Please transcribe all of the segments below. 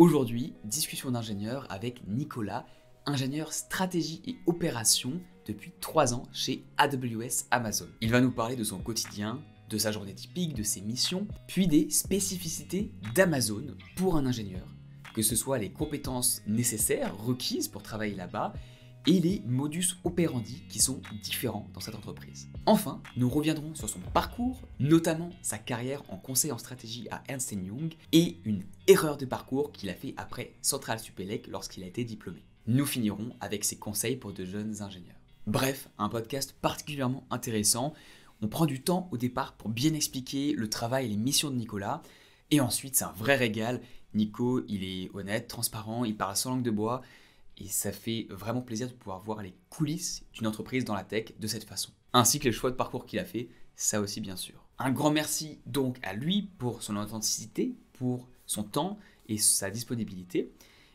Aujourd'hui, discussion d'ingénieur avec Nicolas, ingénieur stratégie et opération depuis 3 ans chez AWS Amazon. Il va nous parler de son quotidien, de sa journée typique, de ses missions, puis des spécificités d'Amazon pour un ingénieur, que ce soit les compétences nécessaires requises pour travailler là-bas et les modus operandi qui sont différents dans cette entreprise. Enfin, nous reviendrons sur son parcours, notamment sa carrière en conseil en stratégie à Ernst & Young et une erreur de parcours qu'il a fait après Centrale Supélec lorsqu'il a été diplômé. Nous finirons avec ses conseils pour de jeunes ingénieurs. Bref, un podcast particulièrement intéressant. On prend du temps au départ pour bien expliquer le travail et les missions de Nicolas, et ensuite c'est un vrai régal. Nico, il est honnête, transparent, il parle sans langue de bois, et ça fait vraiment plaisir de pouvoir voir les coulisses d'une entreprise dans la tech de cette façon. Ainsi que les choix de parcours qu'il a fait, ça aussi bien sûr. Un grand merci donc à lui pour son authenticité, pour son temps et sa disponibilité.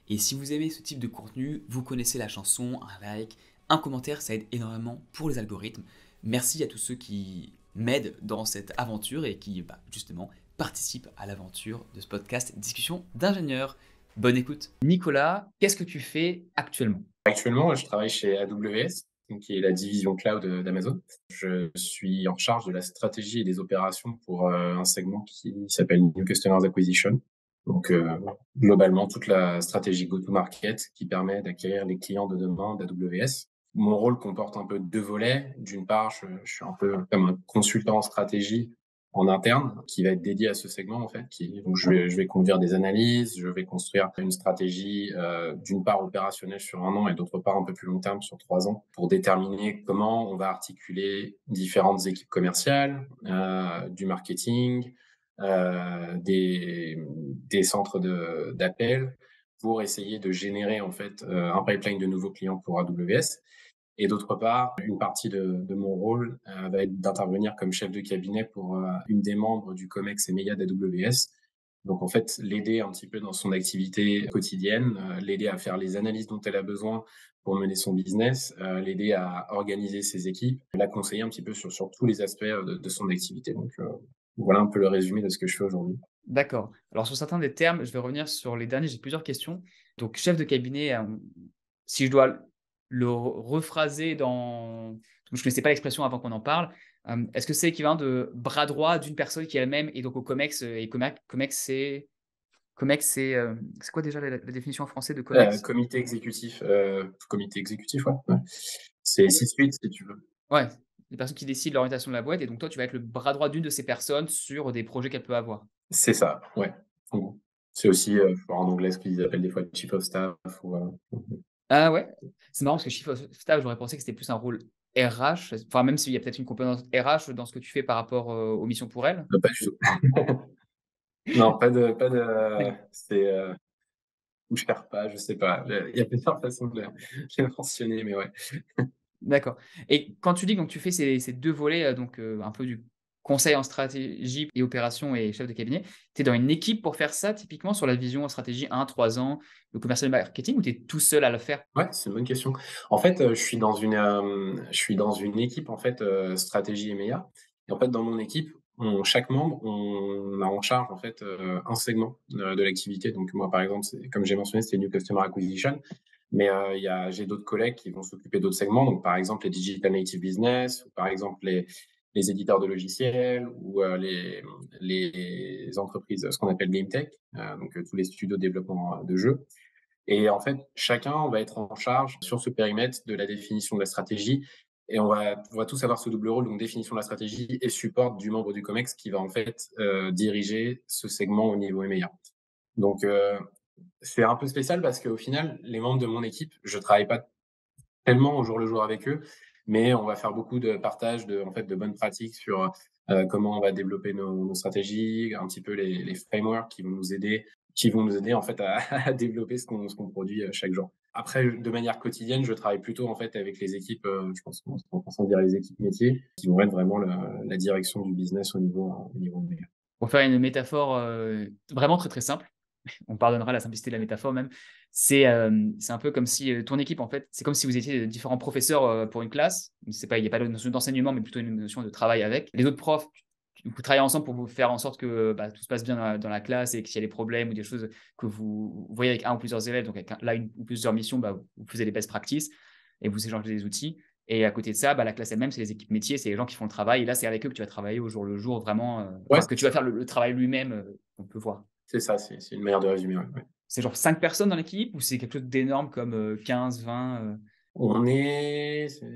Et si vous aimez ce type de contenu, vous connaissez la chanson, un like, un commentaire, ça aide énormément pour les algorithmes. Merci à tous ceux qui m'aident dans cette aventure et qui justement participent à l'aventure de ce podcast Discussion d'ingénieurs. Bonne écoute. Nicolas, qu'est-ce que tu fais actuellement? Actuellement, je travaille chez AWS, qui est la division cloud d'Amazon. Je suis en charge de la stratégie et des opérations pour un segment qui s'appelle New Customers Acquisition. Donc, globalement, toute la stratégie go-to-market qui permet d'acquérir les clients de demain d'AWS. Mon rôle comporte un peu deux volets. D'une part, je suis un peu comme un consultant en stratégie en interne qui va être dédié à ce segment en fait. Donc je vais conduire des analyses, je vais construire une stratégie d'une part opérationnelle sur 1 an et d'autre part un peu plus long terme sur 3 ans pour déterminer comment on va articuler différentes équipes commerciales, du marketing, des centres d'appel pour essayer de générer en fait un pipeline de nouveaux clients pour AWS. Et d'autre part, une partie de mon rôle va être d'intervenir comme chef de cabinet pour une des membres du COMEX EMEA d'AWS. Donc en fait, l'aider un petit peu dans son activité quotidienne, l'aider à faire les analyses dont elle a besoin pour mener son business, l'aider à organiser ses équipes, la conseiller un petit peu sur tous les aspects de son activité. Donc voilà un peu le résumé de ce que je fais aujourd'hui. D'accord. Alors sur certains des termes, je vais revenir sur les derniers, j'ai plusieurs questions. Donc chef de cabinet, si je dois le rephraser dans... Je ne connaissais pas l'expression avant qu'on en parle. Est-ce que c'est équivalent de bras droit d'une personne qui elle-même est donc au COMEX et COMEX, c'est quoi déjà la définition en français de COMEX? Comité exécutif, ouais. Ouais. C'est C-suite si tu veux. Ouais, les personnes qui décident l'orientation de la boîte et donc toi, tu vas être le bras droit d'une de ces personnes sur des projets qu'elle peut avoir. C'est ça, ouais, en gros. C'est aussi, en anglais, ce qu'ils appellent des fois chief of staff ou Ah ouais? C'est marrant parce que chief of staff, j'aurais pensé que c'était plus un rôle RH, enfin même s'il y a peut-être une composante RH dans ce que tu fais par rapport, aux missions pour elle? pas du tout. Non, pas de D'accord. c'est, ou Sherpa, je sais pas. Il y a plusieurs façons de le mentionner, mais ouais. D'accord, et quand tu dis que donc tu fais ces 2 volets, donc un peu du conseil en stratégie et opération et chef de cabinet, tu es dans une équipe pour faire ça typiquement sur la vision en stratégie 1-3 ans, le commercial marketing ou tu es tout seul à le faire? Ouais, c'est une bonne question. En fait, je suis dans une équipe, en fait, stratégie EMEA et en fait, dans mon équipe, chaque membre, on a en charge, en fait, un segment de l'activité. Donc moi, par exemple, c'est comme j'ai mentionné, c'était New Customer Acquisition, mais j'ai d'autres collègues qui vont s'occuper d'autres segments. Donc par exemple, les Digital Native Business ou par exemple les éditeurs de logiciels ou les entreprises, ce qu'on appelle Game Tech, donc tous les studios de développement de jeux. Et en fait, chacun va être en charge sur ce périmètre de la définition de la stratégie et on va tous avoir ce double rôle, donc définition de la stratégie et support du membre du COMEX qui va en fait diriger ce segment au niveau EMEA. Donc c'est un peu spécial parce qu'au final, les membres de mon équipe, je travaille pas tellement au jour le jour avec eux, mais on va faire beaucoup de partage en fait, de bonnes pratiques sur comment on va développer nos stratégies, un petit peu les frameworks qui vont nous aider en fait à développer ce qu'on produit chaque jour. Après, de manière quotidienne, je travaille plutôt en fait avec les équipes, je pense qu'on peut dire les équipes métiers, qui vont être vraiment la direction du business au niveau meilleur. Pour faire une métaphore, vraiment très, très simple, on pardonnera la simplicité de la métaphore même. C'est un peu comme si ton équipe, en fait, c'est comme si vous étiez différents professeurs pour une classe. C'est pas, il n'y a pas de notion d'enseignement, mais plutôt une notion de travail avec. Les autres profs, vous travaillez ensemble pour vous faire en sorte que, bah, tout se passe bien dans la classe et que s'il y a des problèmes ou des choses que vous voyez avec un ou plusieurs élèves, donc avec là, une ou plusieurs missions, bah, vous faisiez les best practices et vous échangez des outils. Et à côté de ça, bah, la classe elle-même, c'est les équipes métiers, c'est les gens qui font le travail. Et là, c'est avec eux que tu vas travailler au jour le jour, vraiment, Ouais, enfin, que c'est tu vas ça. faire le travail lui-même, qu'on peut voir. C'est ça, c'est une manière de résumer, ouais, ouais. C'est genre 5 personnes dans l'équipe ou c'est quelque chose d'énorme comme, 15, 20, On est c'est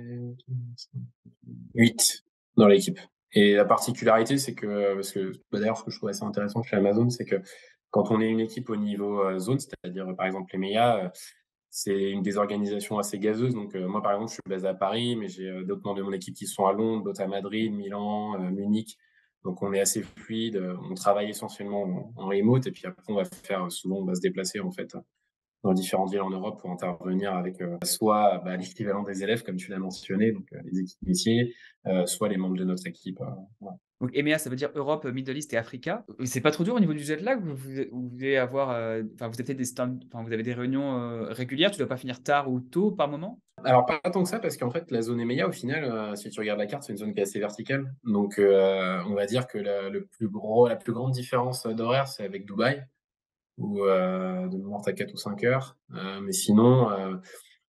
8 dans l'équipe et la particularité, c'est que parce que bah, d'ailleurs, ce que je trouve assez intéressant chez Amazon, c'est que quand on est une équipe au niveau, zone, c'est-à-dire, par exemple, les MEA, c'est une désorganisation assez gazeuse. Donc, moi, par exemple, je suis basé à Paris, mais j'ai, d'autres membres de mon équipe qui sont à Londres, d'autres à Madrid, Milan, Munich. Donc on est assez fluide, on travaille essentiellement en remote et puis après on va faire souvent on va se déplacer en fait, dans différentes villes en Europe pour intervenir avec, soit, bah, l'équivalent des élèves comme tu l'as mentionné, donc, les équipes métiers, soit les membres de notre équipe, voilà. donc EMEA, ça veut dire Europe, Middle East et Africa. C'est pas trop dur au niveau du jet lag? Vous devez avoir, enfin, vous avez peut-être enfin, vous avez des réunions, régulières? Tu dois pas finir tard ou tôt par moment? Alors pas tant que ça parce qu'en fait la zone EMEA au final, si tu regardes la carte, c'est une zone qui est assez verticale. Donc, on va dire que la plus grande différence, d'horaire, c'est avec Dubaï où, de mémoire tu 4 ou 5 heures. Mais sinon,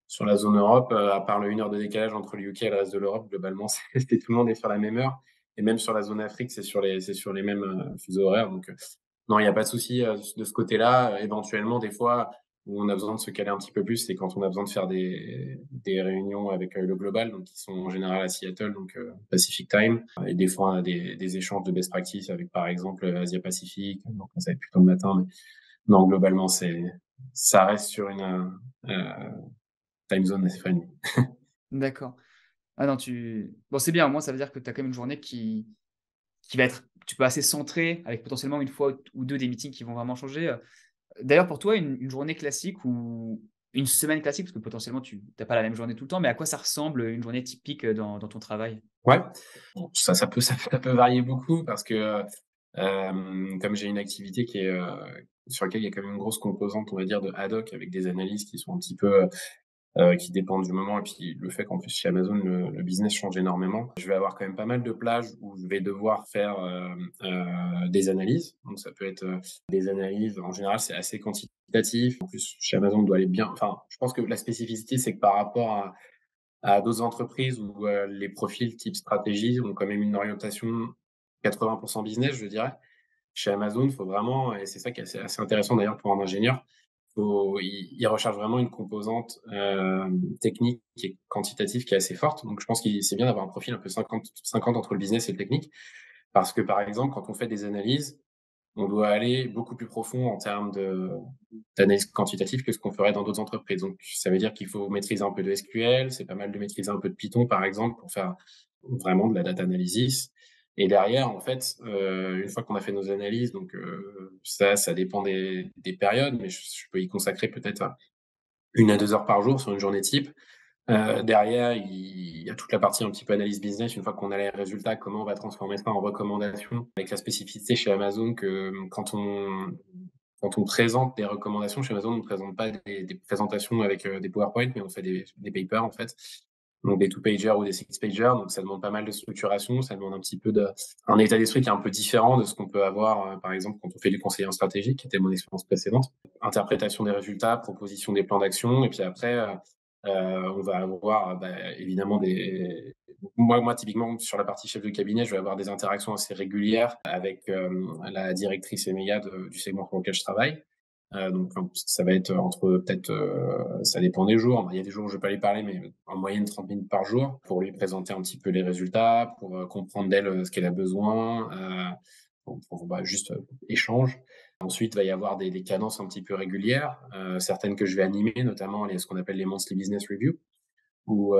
sur la zone Europe, à part le 1 heure de décalage entre le UK et le reste de l'Europe, globalement, c'est tout le monde est sur la même heure et même sur la zone Afrique, c'est sur les mêmes, fuseaux horaires donc, non, il y a pas de souci, de ce côté-là. Éventuellement, des fois, où on a besoin de se caler un petit peu plus, c'est quand on a besoin de faire des réunions avec, le global, donc qui sont en général à Seattle, donc, Pacific Time et des fois, on a des échanges de best practice avec, par exemple, Asia Pacifique, donc ça va être plutôt le matin, mais non, globalement, ça reste sur une, time zone assez friendly. D'accord. Ah non, bon, c'est bien, au moins ça veut dire que tu as quand même une journée qui va être, tu peux assez centrée avec potentiellement une fois ou 2 des meetings qui vont vraiment changer. D'ailleurs pour toi une journée classique ou une semaine classique, parce que potentiellement tu as pas la même journée tout le temps, mais à quoi ça ressemble, une journée typique, dans ton travail? Ouais, bon, ça peut varier beaucoup parce que, comme j'ai une activité qui est, sur laquelle il y a quand même une grosse composante, on va dire, de ad hoc avec des analyses qui sont un petit peu, qui dépendent du moment et puis le fait qu'en plus chez Amazon le business change énormément. Je vais avoir quand même pas mal de plages où je vais devoir faire, des analyses. Donc ça peut être, des analyses en général, c'est assez quantitatif. En plus, chez Amazon, on doit aller bien enfin, je pense que la spécificité, c'est que par rapport à d'autres entreprises où, les profils type stratégie ont quand même une orientation 80 business, je dirais. Chez Amazon, il faut vraiment et c'est ça qui est assez intéressant d'ailleurs pour un ingénieur, il recherche vraiment une composante, technique et quantitative qui est assez forte. Donc je pense qu'il c'est bien d'avoir un profil un peu 50-50 entre le business et le technique. Parce que, par exemple, quand on fait des analyses, on doit aller beaucoup plus profond en termes d'analyse quantitative que ce qu'on ferait dans d'autres entreprises. Donc ça veut dire qu'il faut maîtriser un peu de SQL, c'est pas mal de maîtriser un peu de Python, par exemple, pour faire vraiment de la data analysis et derrière, en fait, une fois qu'on a fait nos analyses, donc ça dépend des périodes, mais je peux y consacrer peut-être 1 à 2 heures par jour sur une journée type. Derrière, il y a toute la partie un petit peu analyse business. Une fois qu'on a les résultats, comment on va transformer ça en recommandations? Avec la spécificité chez Amazon que, quand on présente des recommandations chez Amazon, on ne présente pas des présentations avec, des PowerPoint, mais on fait des papers, en fait. Donc des two-pagers ou des six-pagers. Donc ça demande pas mal de structuration, ça demande un petit peu un état d'esprit qui est un peu différent de ce qu'on peut avoir, par exemple, quand on fait du conseiller en stratégie, qui était mon expérience précédente. Interprétation des résultats, proposition des plans d'action et puis après, on va avoir, bah, évidemment moi typiquement sur la partie chef de cabinet, je vais avoir des interactions assez régulières avec, la directrice EMEA du segment pour lequel je travaille. Donc ça va être entre peut-être, ça dépend des jours. Il y a des jours où je vais pas lui parler, mais en moyenne 30 minutes par jour pour lui présenter un petit peu les résultats, pour, comprendre d'elle, ce qu'elle a besoin, bah, juste, échange. Ensuite, il va y avoir des cadences un petit peu régulières, certaines que je vais animer, notamment ce qu'on appelle les monthly business review, où,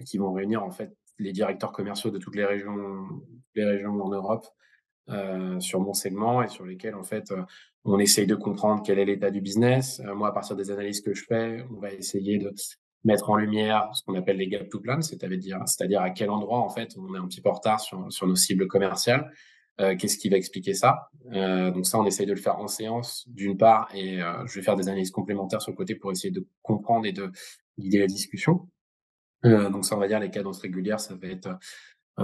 qui vont réunir en fait les directeurs commerciaux de toutes les régions en Europe, sur mon segment et sur lesquels en fait, on essaye de comprendre quel est l'état du business. Moi, à partir des analyses que je fais, on va essayer de mettre en lumière ce qu'on appelle les gap to plan, c'est-à-dire à quel endroit en fait on est un petit peu en retard sur nos cibles commerciales. Qu'est-ce qui va expliquer ça? Donc ça, on essaye de le faire en séance d'une part et je vais faire des analyses complémentaires sur le côté pour essayer de comprendre et de guider la discussion. Donc ça, on va dire les cadences régulières, ça va être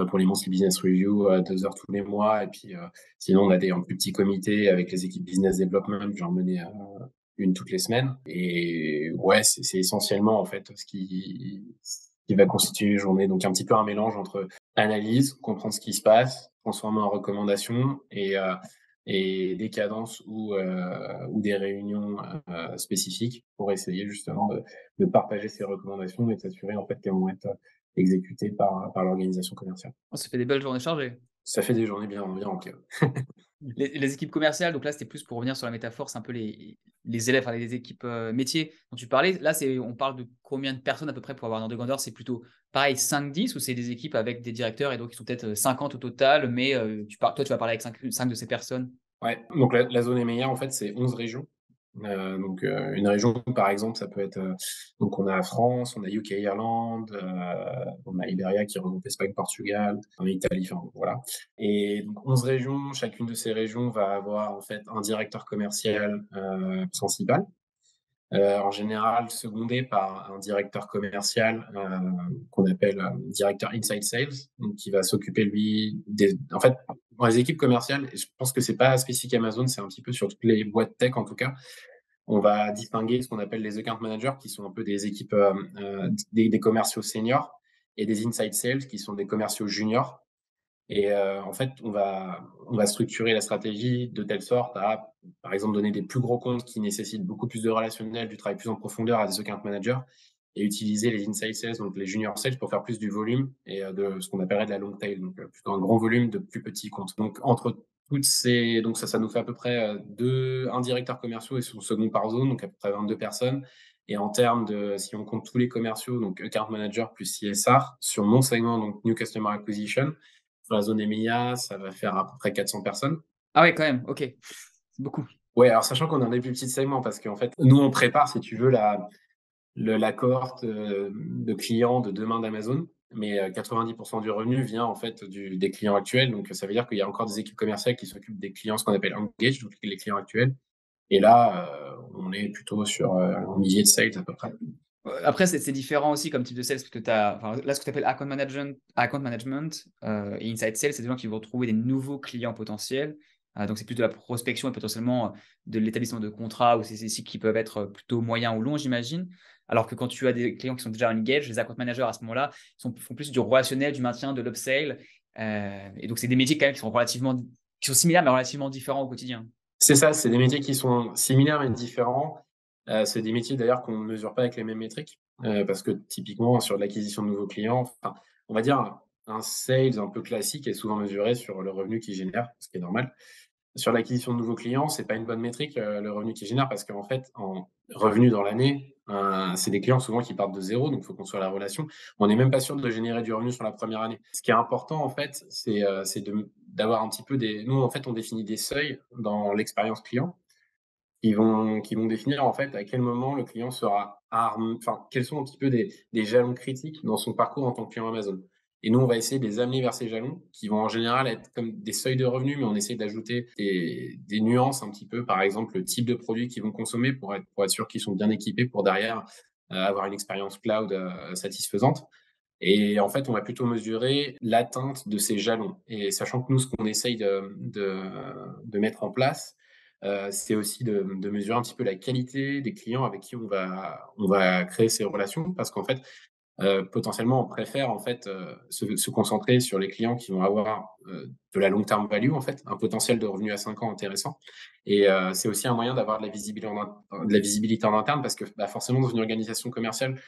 pour les monthly business review, 2 heures tous les mois. Et puis, sinon, on a un plus petit comité avec les équipes business development. J'en menais une toutes les semaines. Et ouais, c'est essentiellement en fait ce qui va constituer une journée. Donc un petit peu un mélange entre analyse, comprendre ce qui se passe, transformer en recommandation et des cadences ou des réunions spécifiques pour essayer justement de partager ces recommandations et de s'assurer en fait qu'elles vont être exécutées par l'organisation commerciale. Oh, ça fait des belles journées chargées. Ça fait des journées bien remplies. Les équipes commerciales, donc là, c'était plus pour revenir sur la métaphore, c'est un peu les élèves, enfin les équipes, métiers dont tu parlais. Là, on parle de combien de personnes à peu près pour avoir un ordre de grandeur? C'est plutôt pareil 5-10 ou c'est des équipes avec des directeurs et donc ils sont peut-être, 50 au total, mais toi, tu vas parler avec 5 de ces personnes? Ouais, donc la zone EMEA, en fait, c'est 11 régions. Donc, une région, par exemple, ça peut être, donc on a France, on a UK, Irlande, on a Iberia qui regroupe Espagne, Portugal, on a Italie, enfin voilà. Et donc 11 régions, chacune de ces régions va avoir en fait un directeur commercial principal. En général secondé par un directeur commercial, qu'on appelle, directeur inside sales, donc qui va s'occuper lui des en fait, dans les équipes commerciales, et je pense que c'est pas spécifique Amazon, c'est un petit peu sur toutes les boîtes tech en tout cas, on va distinguer ce qu'on appelle les account managers qui sont un peu des équipes, des commerciaux seniors et des inside sales qui sont des commerciaux juniors. Et en fait, on va structurer la stratégie de telle sorte à, par exemple, donner des plus gros comptes qui nécessitent beaucoup plus de relationnel, du travail plus en profondeur à des account managers et utiliser les inside sales, donc les junior sales, pour faire plus du volume et de ce qu'on appellerait de la long tail, donc plutôt un grand volume de plus petits comptes. Donc entre toutes ces, donc ça nous fait à peu près un directeur commercial et son second par zone, donc à peu près 22 personnes. Et en termes de, si on compte tous les commerciaux, donc account manager plus CSR, sur mon segment, donc New Customer Acquisition, sur la zone EMEA, ça va faire à peu près 400 personnes. Ah ouais, quand même, OK. C'est beaucoup. Ouais, alors sachant qu'on est un des plus petits segments parce qu'en fait, nous, on prépare, si tu veux, la cohorte de clients de demain d'Amazon, mais 90% du revenu vient en fait des clients actuels. Donc, ça veut dire qu'il y a encore des équipes commerciales qui s'occupent des clients, ce qu'on appelle engage, donc les clients actuels. Et là, on est plutôt sur un millier de sales à peu près. Après, c'est différent aussi comme type de sales, parce que tu as, enfin, là, ce que tu appelles account management et inside sales, c'est des gens qui vont trouver des nouveaux clients potentiels. Donc, c'est plus de la prospection et potentiellement de l'établissement de contrats ou c'est des cycles qui peuvent être plutôt moyens ou longs, j'imagine. Alors que quand tu as des clients qui sont déjà engaged, les account managers à ce moment-là font plus du relationnel, du maintien, de l'upsale. Et donc, c'est des métiers quand même qui sont similaires mais relativement différents au quotidien. C'est ça, c'est des métiers qui sont similaires mais différents. C'est des métiers d'ailleurs qu'on ne mesure pas avec les mêmes métriques, parce que typiquement sur l'acquisition de nouveaux clients, enfin, on va dire un sales un peu classique est souvent mesuré sur le revenu qu'il génère, ce qui est normal. Sur l'acquisition de nouveaux clients, c'est pas une bonne métrique, le revenu qu'ils génèrent parce qu'en fait, en revenu dans l'année, c'est des clients souvent qui partent de zéro, donc il faut construire la relation. On n'est même pas sûr de générer du revenu sur la première année. Ce qui est important en fait, c'est d'avoir un petit peu des nous en fait, on définit des seuils dans l'expérience client qui vont définir en fait à quel moment le client sera enfin, quels sont un petit peu des jalons critiques dans son parcours en tant que client Amazon. Et nous, on va essayer de les amener vers ces jalons qui vont en général être comme des seuils de revenus, mais on essaie d'ajouter des nuances un petit peu, par exemple le type de produit qu'ils vont consommer pour être sûr qu'ils sont bien équipés pour derrière avoir une expérience cloud satisfaisante. Et en fait, on va plutôt mesurer l'atteinte de ces jalons. Et sachant que nous, ce qu'on essaye de mettre en place, c'est aussi de mesurer un petit peu la qualité des clients avec qui on va créer ces relations. Parce qu'en fait, potentiellement, on préfère en fait se concentrer sur les clients qui vont avoir de la long term value, en fait, un potentiel de revenu à 5 ans intéressant. Et c'est aussi un moyen d'avoir de la visibilité en interne parce que bah, forcément, dans une organisation commerciale,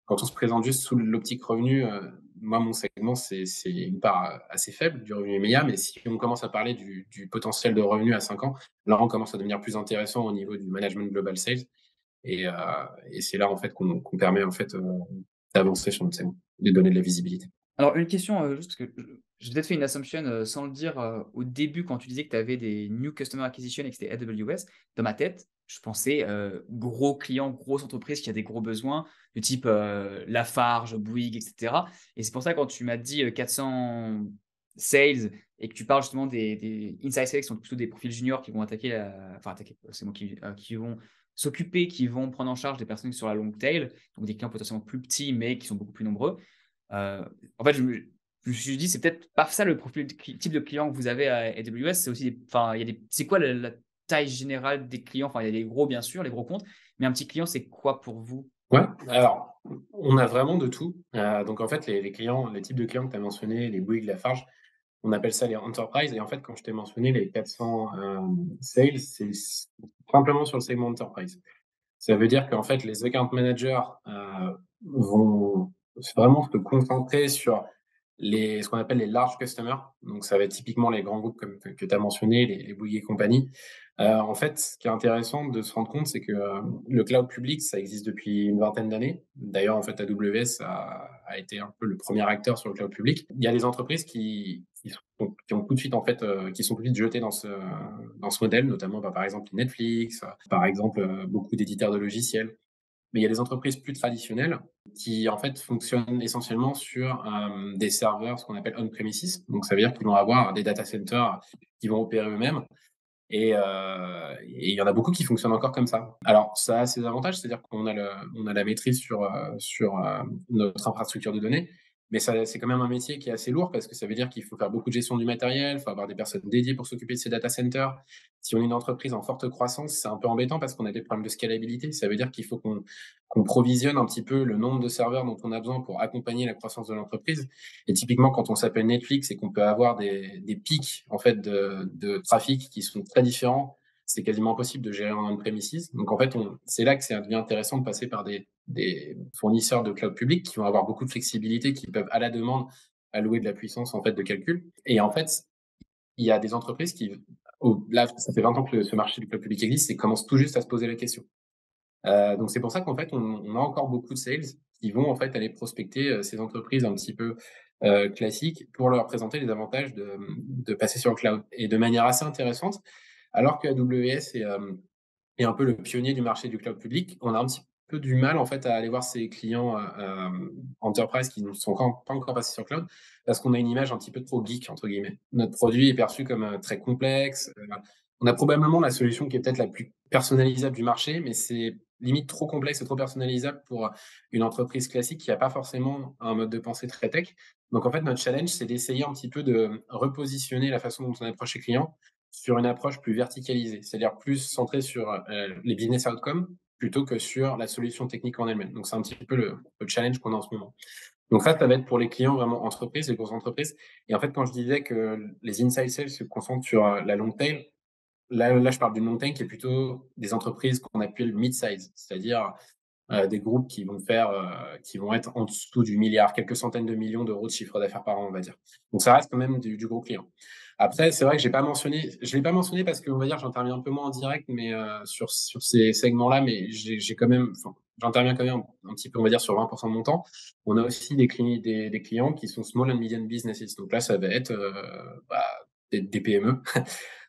quand on se présente juste sous l'optique revenu, moi, mon segment, c'est une part assez faible du revenu immédiat, mais si on commence à parler du potentiel de revenu à 5 ans, là, on commence à devenir plus intéressant au niveau du management global sales et heu et c'est là, en fait, qu'on permet, en fait, d'avancer sur notre segment, de donner de la visibilité. Alors une question, juste parce que je j'ai peut-être fait une assumption, sans le dire, au début quand tu disais que tu avais des new customer acquisition et que c'était AWS, dans ma tête, je pensais, gros clients, grosse entreprise qui a des gros besoins, de type, Lafarge, Bouygues et cetera et c'est pour ça quand tu m'as dit, 400 sales et que tu parles justement des inside sales qui sont plutôt des profils juniors qui vont attaquer, c'est moi qui vont s'occuper, qui vont prendre en charge des personnes sur la long tail, donc des clients potentiellement plus petits mais qui sont beaucoup plus nombreux. En fait, je me suis dit, c'est peut-être pas ça le profil de type de client que vous avez à AWS. C'est aussi enfin, il y a c'est quoi la taille générale des clients? Enfin, il y a les gros, bien sûr, les gros comptes, mais un petit client, c'est quoi pour vous? Ouais, alors, on a vraiment de tout. Donc en fait, les clients, les types de clients que tu as mentionnés, les Bouygues, Lafarge, on appelle ça les enterprise et en fait, quand je t'ai mentionné les 400, sales, c'est simplement sur le segment enterprise. Ça veut dire qu'en fait, les account managers, vont vraiment se concentrer sur ce qu'on appelle les large customers. Donc ça va être typiquement les grands groupes comme que tu as mentionné, les Bouygues et compagnie. En fait, ce qui est intéressant de se rendre compte, c'est que, le cloud public, ça existe depuis une vingtaine d'années. D'ailleurs, en fait, AWS a été un peu le premier acteur sur le cloud public. Il y a des entreprises qui ont tout de suite, en fait, qui sont tout de suite jetées dans ce modèle, notamment, bah, par exemple, Netflix, par exemple, beaucoup d'éditeurs de logiciels. Mais il y a des entreprises plus traditionnelles qui, en fait, fonctionnent essentiellement sur, des serveurs, ce qu'on appelle on-premises. Donc ça veut dire qu'ils vont avoir des data centers qui vont opérer eux-mêmes et il y en a beaucoup qui fonctionnent encore comme ça. Alors ça a ses avantages, c'est-à-dire on a la maîtrise sur notre infrastructure de données, mais ça c'est quand même un métier qui est assez lourd parce que ça veut dire qu'il faut faire beaucoup de gestion du matériel, il faut avoir des personnes dédiées pour s'occuper de ces data centers. Si on est une entreprise en forte croissance, c'est un peu embêtant parce qu'on a des problèmes de scalabilité. Ça veut dire qu'il faut qu'on provisionne un petit peu le nombre de serveurs dont on a besoin pour accompagner la croissance de l'entreprise. Et typiquement, quand on s'appelle Netflix et qu'on peut avoir des pics en fait de trafic qui sont très différents, c'est quasiment impossible de gérer en on-premises. Donc en fait, c'est là que ça devient intéressant de passer par des fournisseurs de cloud public qui vont avoir beaucoup de flexibilité, qui peuvent à la demande allouer de la puissance en fait de calcul. Et en fait, il y a des entreprises qui, là, ça fait 20 ans que ce marché du cloud public existe et commencent tout juste à se poser la question. Donc c'est pour ça qu'en fait, on a encore beaucoup de sales qui vont en fait aller prospecter, ces entreprises un petit peu, classiques pour leur présenter les avantages de passer sur le cloud et de manière assez intéressante. Alors que AWS est un peu le pionnier du marché du cloud public, on a un petit peu du mal en fait à aller voir ses clients, enterprise qui ne sont pas encore passés sur le cloud parce qu'on a une image un petit peu trop «geek» entre guillemets. Notre produit est perçu comme, très complexe, on a probablement la solution qui est peut-être la plus personnalisable du marché, mais c'est limite trop complexe et trop personnalisable pour, une entreprise classique qui a pas forcément un mode de pensée très tech. Donc en fait, notre challenge, c'est d'essayer un petit peu de repositionner la façon dont on approche les clients sur une approche plus verticalisée, c'est-à-dire plus centrée sur, les business outcomes plutôt que sur la solution technique en elle-même. Donc c'est un petit peu le challenge qu'on a en ce moment. Donc ça va être pour les clients vraiment entreprises, les grosses entreprises et en fait, quand je disais que les inside sales se concentrent sur, la long tail, là, je parle d'une long tail qui est plutôt des entreprises qu'on appelle mid-size, c'est-à-dire, des groupes qui vont être en dessous du milliard, quelques centaines de millions d'euros de chiffre d'affaires par an, on va dire. Donc ça reste quand même du gros client. Après, c'est vrai que je l'ai pas mentionné parce qu'on va dire j'interviens un peu moins en direct, mais sur ces segments-là, mais j'ai quand même, enfin, j'interviens quand même un petit peu, on va dire, sur 20% de mon temps. On a aussi des clients qui sont small and medium businesses. Donc là, ça va être bah, des PME.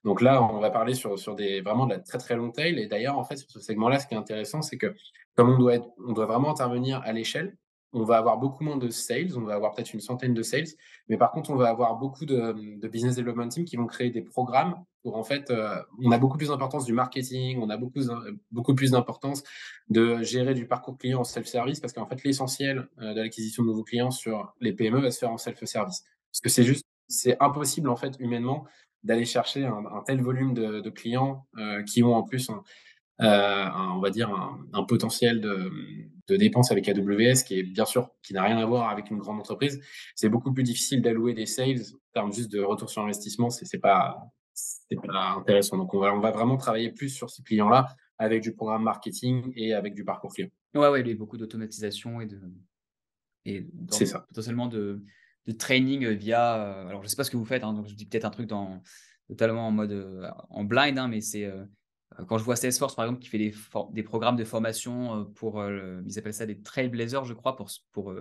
Donc là, on va parler sur vraiment de la très très long tail. Et d'ailleurs, en fait, sur ce segment-là, ce qui est intéressant, c'est que comme on doit vraiment intervenir à l'échelle, on va avoir beaucoup moins de sales, on va avoir peut-être une centaine de sales, mais par contre, on va avoir beaucoup de business development team qui vont créer des programmes pour en fait, on a beaucoup plus d'importance du marketing, on a beaucoup plus d'importance de gérer du parcours client en self-service parce qu'en fait, l'essentiel, de l'acquisition de nouveaux clients sur les PME va se faire en self-service. Parce que c'est impossible en fait humainement d'aller chercher un tel volume de clients, qui ont en plus on va dire un potentiel de dépenses avec AWS qui est bien sûr qui n'a rien à voir avec une grande entreprise. C'est beaucoup plus difficile d'allouer des sales en termes juste de retour sur investissement, c'est pas intéressant. Donc on va vraiment travailler plus sur ces clients-là avec du programme marketing et avec du parcours client. Ouais, ouais, il y a beaucoup d'automatisation C'est ça. potentiellement de training, via, alors je sais pas ce que vous faites, hein, donc je dis peut-être un truc totalement en mode, en blind, hein, mais c'est, quand je vois Salesforce par exemple qui fait des programmes de formation, pour, ils appellent ça des trailblazers je crois pour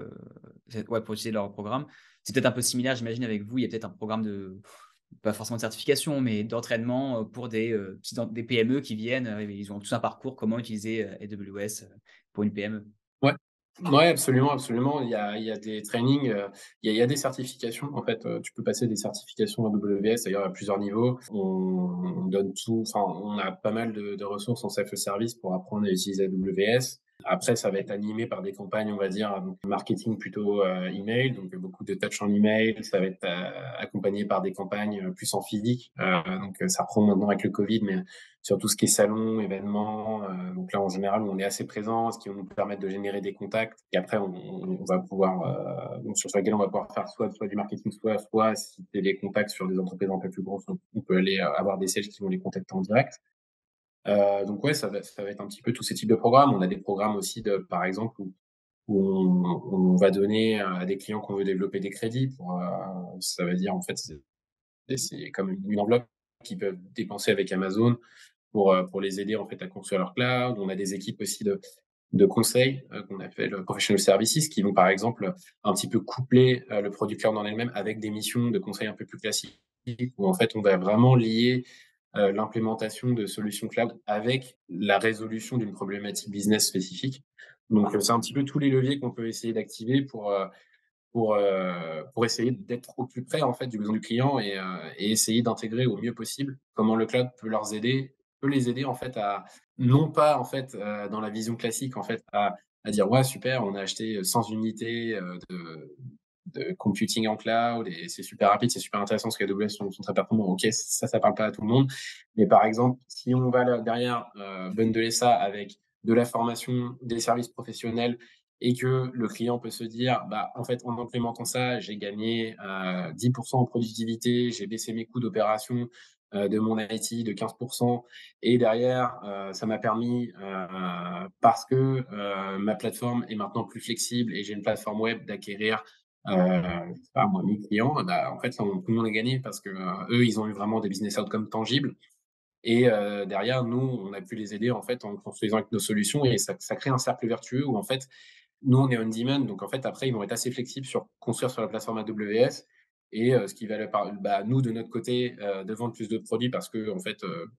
utiliser leur programme. C'est peut-être un peu similaire j'imagine avec vous, il y a peut-être un programme de pas forcément de certification, mais d'entraînement, pour des PME qui viennent, ils ont tout un parcours comment utiliser, AWS, pour une PME. Ouais. Ouais, absolument, absolument. Il y a des trainings, il y a des certifications. En fait, tu peux passer des certifications AWS, d'ailleurs à plusieurs niveaux. On donne tout, enfin, on a pas mal de ressources en self-service pour apprendre à utiliser AWS. Après, ça va être animé par des campagnes, on va dire, donc marketing plutôt, email, donc beaucoup de touch en email. Ça va être, accompagné par des campagnes, plus en physique. Donc ça reprend maintenant avec le covid, mais sur tout ce qui est salon, événements, donc là, en général, on est assez présent, ce qui va nous permettre de générer des contacts et après on va pouvoir, donc sur lequel on va pouvoir faire soit du marketing, soit si c'est des contacts sur des entreprises un peu plus grosses, on peut aller, avoir des sales qui vont les contacter en direct. Donc ouais, ça va être un petit peu tous ces types de programmes. On a des programmes aussi de par exemple, où on va donner à des clients qu'on veut développer des crédits pour, ça veut dire en fait, c'est comme une enveloppe qu'ils peuvent dépenser avec Amazon pour les aider en fait à construire leur cloud. On a des équipes aussi de conseil, qu'on appelle professional services, qui vont par exemple un petit peu coupler, le produit cloud en elle-même avec des missions de conseil un peu plus classiques, où en fait on va vraiment lier, l'implémentation de solutions cloud avec la résolution d'une problématique business spécifique. Donc, c'est un petit peu tous les leviers qu'on peut essayer d'activer pour essayer d'être au plus près, en fait, du besoin du client et essayer d'intégrer au mieux possible comment le cloud peut les aider, en fait, à non pas, en fait, dans la vision classique, en fait, à dire: «Ouais, super, on a acheté 100 unités, de computing en cloud et c'est super rapide, c'est super intéressant parce qu'AWS sont très performants». OK, ça parle pas à tout le monde. Mais par exemple, si on va là derrière, bundler ça avec de la formation, des services professionnels et que le client peut se dire: «Bah, en fait, en implémentant ça, j'ai gagné, 10 en productivité, j'ai baissé mes coûts d'opération, de mon IT de 15 et derrière, ça m'a permis, parce que, ma plateforme est maintenant plus flexible et j'ai une plateforme web d'acquérir, je sais pas moi, 1000 clients». Bah, en fait, là, tout le monde est gagné parce que, eux, ils ont eu vraiment des business outcomes tangibles et derrière, nous, on a pu les aider, en fait, en construisant avec nos solutions et ça crée un cercle vertueux où, en fait, nous, on est on demand, donc en fait, après, ils vont être assez flexibles sur construire sur la plateforme AWS et ce qui va leur bah, nous, de notre côté, de vendre plus de produits parce que en fait,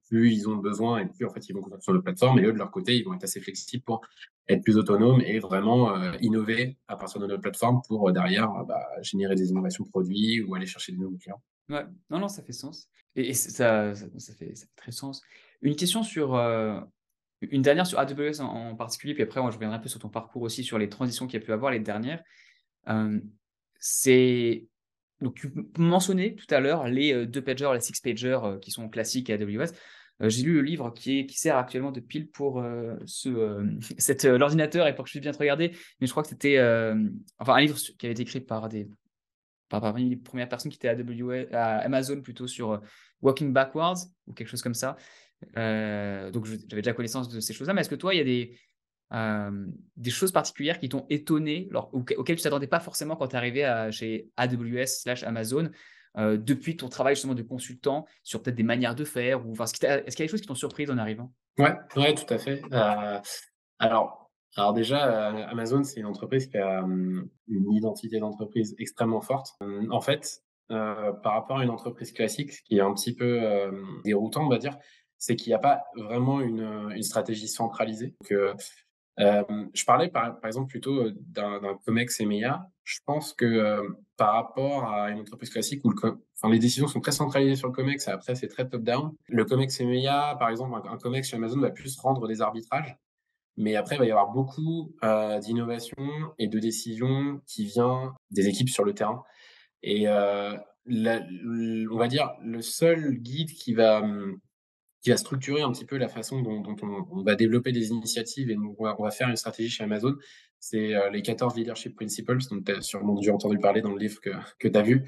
plus ils ont besoin et plus, en fait, ils vont construire sur notre plateforme et eux, de leur côté, ils vont être assez flexibles pour être plus autonomes et vraiment, innover à partir de notre plateforme pour, derrière, bah, générer des innovations produits ou aller chercher des nouveaux clients. Ouais, non, non, ça fait sens et ça fait très sens. Une question sur, une dernière sur AWS en particulier, puis après moi je reviendrai un peu sur ton parcours aussi, sur les transitions qu'il y a pu avoir, les dernières. Hem, c'est donc tu mentionnais tout à l'heure les, 2 pagers, les six pagers, qui sont classiques à AWS. J'ai lu le livre qui sert actuellement de pile pour, l'ordinateur et pour que je puisse bien te regarder, mais je crois que c'était, enfin un livre qui avait été écrit par parmi les premières personnes qui étaient à Amazon plutôt sur, Walking Backwards ou quelque chose comme ça. Donc j'avais déjà connaissance de ces choses-là, mais est-ce que toi, il y a des choses particulières qui t'ont étonné auxquelles tu t'attendais pas forcément quand tu es arrivé chez AWS/Amazon, depuis ton travail justement de consultant sur peut-être des manières de faire ou enfin, est-ce qu'il y a des choses qui t'ont surprise en arrivant? Ouais, ouais, tout à fait. Alors déjà, Amazon, c'est une entreprise qui a, une identité d'entreprise extrêmement forte. En fait, par rapport à une entreprise classique, ce qui est un petit peu, déroutant, on va dire, c'est qu'il y a pas vraiment une stratégie centralisée. Donc, je parlais par exemple plutôt, d'un COMEX EMEA. Je pense que, par rapport à une entreprise classique où les décisions sont très centralisées sur le COMEX et après c'est très top down. Le COMEX EMEA, par exemple, un COMEX chez Amazon va plus rendre des arbitrages, mais après il va y avoir beaucoup, d'innovation et de décisions qui vient des équipes sur le terrain et on va dire le seul guide qui va structurer un petit peu la façon dont on va développer des initiatives et donc on va faire une stratégie chez Amazon. C'est, les 14 leadership principles dont tu as sûrement déjà entendu parler dans le livre que tu as vu.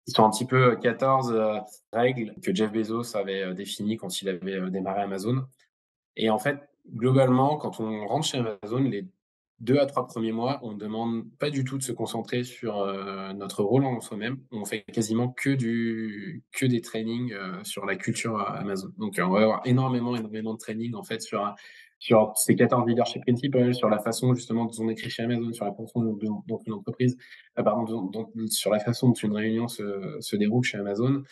Ils sont un petit peu, 14, règles que Jeff Bezos avait, définies quand il avait, démarré Amazon et en fait, globalement, quand on rentre chez Amazon, les 2 à 3 premiers mois, on ne demande pas du tout de se concentrer sur, notre rôle en soi-même. On fait quasiment que des trainings, sur la culture, Amazon. Donc, on va avoir énormément de training en fait sur ces 14 leadership principles, sur la façon justement dont on écrit chez Amazon, sur la façon dont une entreprise, pardon, sur la façon dont une réunion se déroule chez Amazon.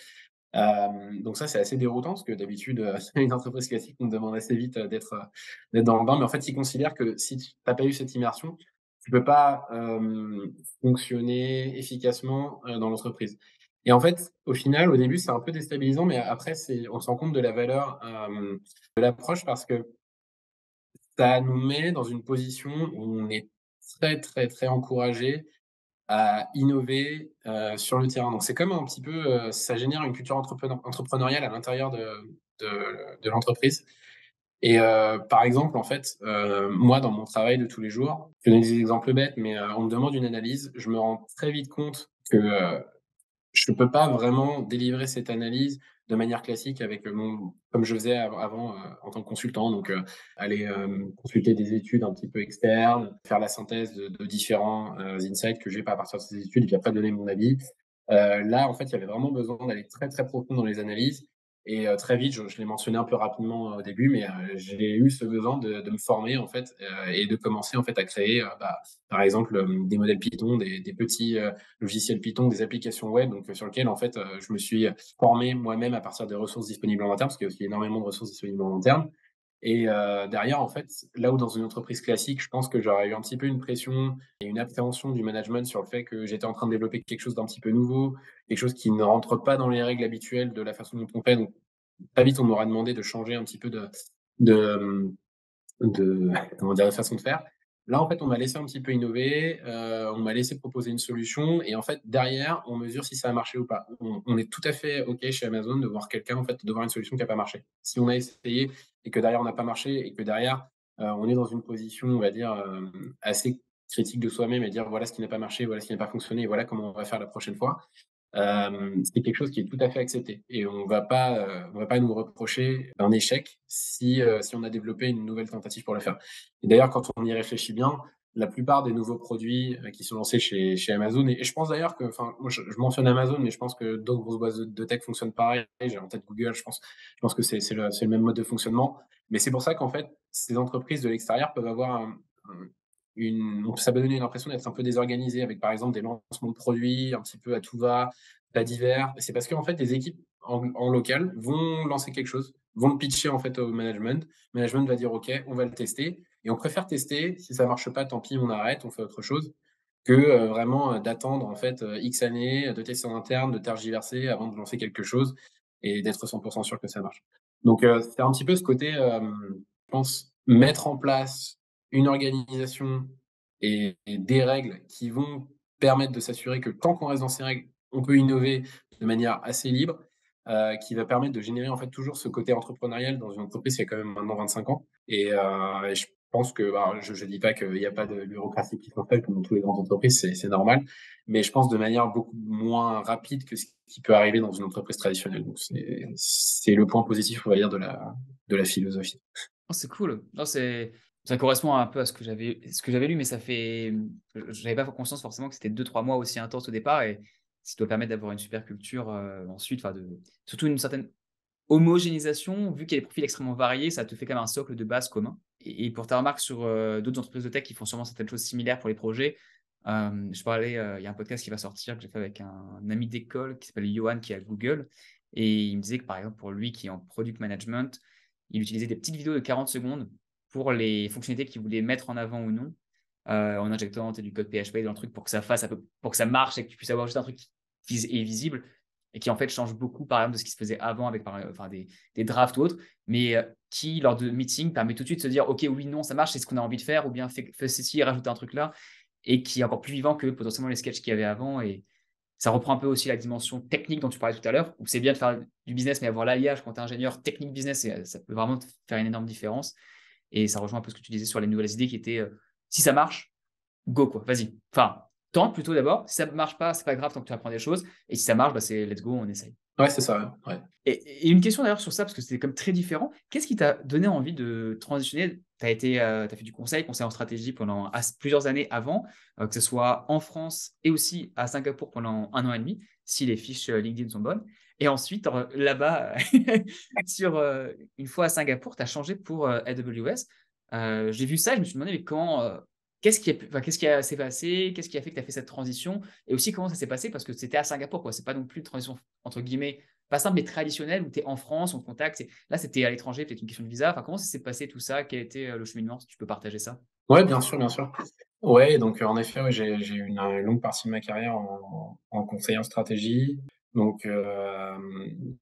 Donc ça, c'est assez déroutant parce que d'habitude, une entreprise classique, on te demande assez vite, d'être dans le bain. Mais en fait, ils considèrent que si tu as pas eu cette immersion, tu peux pas, fonctionner efficacement, dans l'entreprise. Et en fait, au final, au début, c'est un peu déstabilisant, mais après, on se rend compte de la valeur, de l'approche parce que ça nous met dans une position où on est très, très, très encouragé à innover, sur le terrain. Donc c'est comme un petit peu, ça génère une culture entrepreneuriale à l'intérieur de l'entreprise et par exemple, en fait, moi, dans mon travail de tous les jours, je vais donner des exemples bêtes, mais on me demande une analyse, je me rends très vite compte que, je ne peux pas vraiment délivrer cette analyse de manière classique avec, mon comme je faisais avant, en tant que consultant. Donc, aller, consulter des études un petit peu externes, faire la synthèse de différents, insights que j'ai pas à partir de ces études et puis après donner mon avis. Là, en fait, il y avait vraiment besoin d'aller très, très profond dans les analyses et très vite, je l'ai mentionné un peu rapidement, au début, mais j'ai eu ce besoin de me former, en fait, et de commencer, en fait, à créer, par exemple, des modèles Python, des petits, logiciels Python, des applications web, donc sur lesquelles, en fait, je me suis formé moi-même à partir des ressources disponibles en interne, parce qu'il y a aussi énormément de ressources disponibles en interne et derrière, en fait, là où dans une entreprise classique, je pense que j'aurais eu un petit peu une pression et une appréhension du management sur le fait que j'étais en train de développer quelque chose d'un petit peu nouveau, quelque chose qui ne rentre pas dans les règles habituelles de la façon dont on fait. Donc très vite, on m'aura demandé de changer un petit peu de, de comment dire? De façon de faire. Là, en fait, on m'a laissé un petit peu innover, on m'a laissé proposer une solution et en fait, derrière, on mesure si ça a marché ou pas. On est tout à fait OK chez Amazon de voir quelqu'un, en fait, de voir une solution qui a pas marché. Si on a essayé et que derrière on n'a pas marché et que derrière, on est dans une position, on va dire, assez critique de soi-même et dire: «Voilà ce qui n'a pas marché, voilà ce qui n'a pas fonctionné et voilà comment on va faire la prochaine fois». C'est quelque chose qui est tout à fait accepté et on va pas nous reprocher un échec si on a développé une nouvelle tentative pour le faire. Et d'ailleurs, quand on y réfléchit bien, la plupart des nouveaux produits, qui sont lancés chez Amazon et je pense d'ailleurs que enfin, moi je mentionne Amazon, mais je pense que d'autres grosses boîtes de tech fonctionnent pareil. J'ai en tête Google, je pense que c'est le même mode de fonctionnement. Mais c'est pour ça qu'en fait, ces entreprises de l'extérieur peuvent avoir un une ça peut donner l'impression d'être un peu désorganisé avec, par exemple, des lancements de produits un petit peu à tout va, pas divers. C'est parce qu'en fait, des équipes en local vont lancer quelque chose, vont le pitcher en fait au management. Le management va dire: «OK, on va le tester» et on préfère tester. Si ça marche pas, tant pis, on arrête, on fait autre chose que, vraiment, d'attendre en fait, X années, de tester en interne, de tergiverser avant de lancer quelque chose et d'être 100 sûr que ça marche. Donc, c'est un petit peu ce côté, je pense, mettre en place une organisation et des règles qui vont permettre de s'assurer que tant qu'on reste dans ces règles, on peut innover de manière assez libre, qui va permettre de générer en fait toujours ce côté entrepreneurial dans une entreprise qui a quand même maintenant 25 ans et je pense que, alors je dis pas qu'il y a pas de bureaucratie qui s'installe comme dans toutes les grandes entreprises, c'est normal, mais je pense de manière beaucoup moins rapide que ce qui peut arriver dans une entreprise traditionnelle. Donc c'est le point positif, on va dire, de la philosophie. Oh, c'est cool. Non, ça correspond un peu à ce que j'avais lu, mais j'avais pas conscience forcément que c'était 2 3 mois aussi intenses au départ et ce qui doit permettre d'avoir une super culture, ensuite, enfin de surtout une certaine homogénéisation, vu qu'il y a des profils extrêmement variés, ça te fait quand même un socle de base commun et pour ta remarque sur, d'autres entreprises de tech qui font sûrement certaines choses similaires pour les projets, je parlais, il y a un podcast qui va sortir que j'ai fait avec un ami d'école qui s'appelle Johan qui est à Google et il me disait que, par exemple, pour lui qui est en product management, il utilisait des petites vidéos de 40 secondes pour les fonctionnalités qu'il voulait mettre en avant ou non, en injectant, du code PHP dans le truc pour que ça fasse un peu pour que ça marche et que tu puisses avoir juste un truc qui est visible et qui en fait change beaucoup par exemple de ce qui se faisait avant avec enfin des drafts ou autres, mais qui lors de meeting permet tout de suite de se dire ok oui non ça marche c'est ce qu'on a envie de faire ou bien fais ceci et rajoute un truc là et qui est encore plus vivant que potentiellement les sketchs qu'il y avait avant et ça reprend un peu aussi la dimension technique dont tu parlais tout à l'heure où c'est bien de faire du business mais avoir l'alliage quand tu es ingénieur technique business ça peut vraiment te faire une énorme différence et ça rejoint un peu ce que tu disais sur les nouvelles idées qui étaient si ça marche go quoi, vas-y. Enfin, tente plutôt d'abord. Si ça ne marche pas, c'est pas grave tant que tu apprends des choses. Et si ça marche, bah, c'est let's go, on essaye. Ouais, c'est ça, ouais. Et une question d'ailleurs sur ça, parce que c'était comme très différent. Qu'est-ce qui t'a donné envie de transitionner? Tu as été, fait du conseil en stratégie pendant plusieurs années avant, que ce soit en France et aussi à Singapour pendant 1 an et demi, si les fiches LinkedIn sont bonnes. Et ensuite, là-bas, une fois à Singapour, tu as changé pour AWS. J'ai vu ça, je me suis demandé, mais comment, qu'est-ce qui s'est passé? Qu'est-ce qui a fait que tu as fait cette transition? Et aussi, comment ça s'est passé? Parce que c'était à Singapour, quoi. C'est pas non plus une transition, entre guillemets, pas simple, mais traditionnelle, où tu es en France, on te contacte. Là, c'était à l'étranger, peut-être une question de visa. Enfin, comment ça s'est passé tout ça? Quel était le cheminement? Si tu peux partager ça. Ouais, bien sûr, bien sûr. Ouais, donc en effet, ouais, j'ai eu une longue partie de ma carrière en conseiller en stratégie. Donc,